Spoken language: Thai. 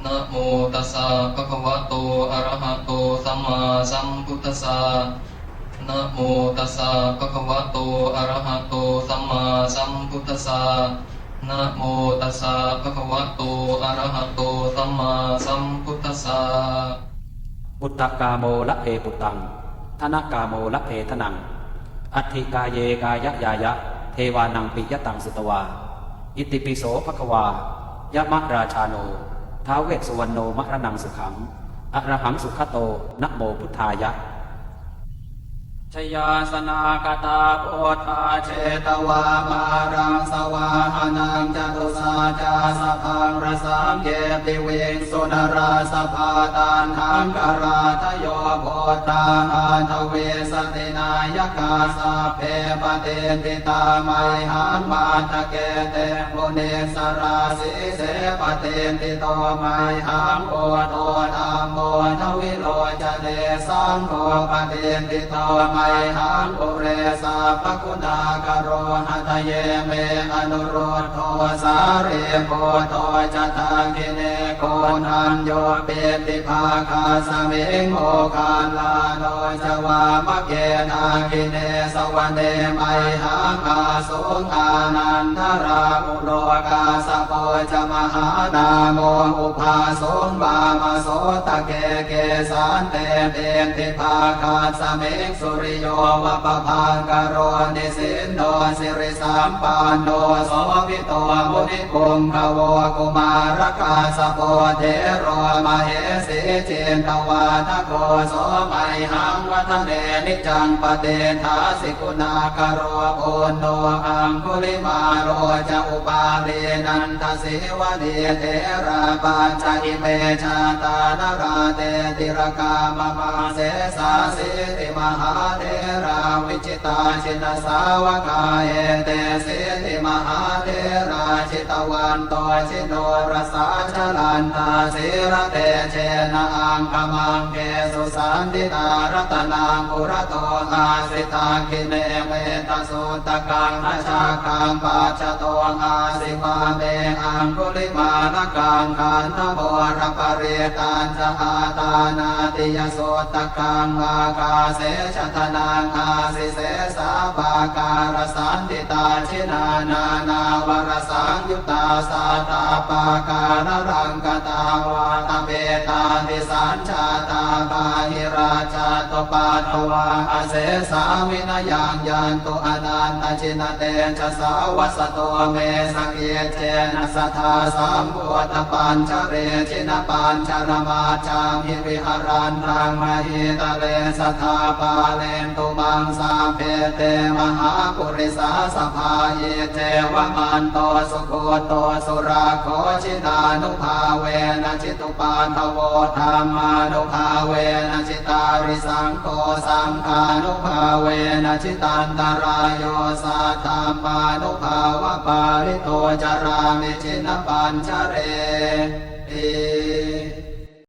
นะโมตัสสะภะคะวะโตอะระหะโตสัมมาสัมพุทธัสสะนะโมตัสสะภะคะวะโตอะระหะโตสัมมาสัมพุทธัสสะนะโมตัสสะภะคะวะโตอะระหะโตสัมมาสัมพุทธัสสะปุตตกาโมละเพปุตตังธนกาโมละเพธนังอัตถิกายเยกายะยายะเทวานังปิยตังสุตวาอิติปิโสภควายะมะราชาโนท้าวเวสสุวรรณโนมะระนังสุขังอะระหังสุขโตนะโมพุทธายะชยาสนากตาโพธาเชตวามารังสวาหานังจตุสาจาสพังรสังเกปิเวงสุนราสภาตานทังกราทโยโพธาอันทเวสตินายกาสาเพปเตติตาไมหังมาตะเกเตโมเนสราสิเสปเตติโตไมหังโอโตธรรมโมทวิโรจเนสังโฆปเตติโตไมหังปุเรสาภคุณากโรหัตเยเมอนุโรธโทสาเรโพโตจัตตาคิเนโกนันโยเปติภาคาสเมงโมคาลาโนจวามะเกนาคิเนสวเนไมหังอาสุงอานันทราอุโลกาสโปจมหานาโมอุภาสงบามโสตะเกเกสันเตเตติภาคาสเมงสุริโยวัปพังกโรนิสินโนสิริสัมปันโนโสภิโตมุนิคุงขโวกุมารกาสโพเทโรมเหสีจินตวาทโกโสไมหังวัฒเนนิจังปเตทาสิกุณากโรโอนโนอังคุลิมาโรจะอุปาลีนันทสิวะเนเทราปัญจอิเมชาตานราเตติรกามมาเสสาสิติมหาเทราวิจิตาชินสาวกาเอเตสิติมหาเทราชิตวันโตชิโนรสาชลันตาสิระเตเชนะอังคมังเกสุสันติตารัตนังปุระโตอาสิตาคิเนเมตสุตกังนาชาคังปัจจโตอาสิมาเมอังคุลิมานะกังขันธโมรปเรตันจหาตานาติยโสตกังอากาเสชทนังอาสิเสสาปาการสันติตาชินานานาวรสังยุตตาสาตาปาการรังกตาวาตเบตาติสัญชาตาปาหิราชาตปาตวาอเสสาวินยังยันตุอนันตชินเตชะสาวัสโตเมสเกเจนะสัทธาสัมพุทธปัญชเรชินปัญชรมาจามหิวิหารันตังมหิตะเลสัทธาปาเลนตุมังสาเพเตมหาปุริสาสภาเยเจวมันโตสุโคโตสุราโคชิตานุภาเวนะจิตุปาทโวธรรมานุภาเวนะจิตาริสังโฆสังฆานุภาเวนะจิตันตรายโยสัทธามานุภาวะปาริโตจารามิจินปัญชเรติ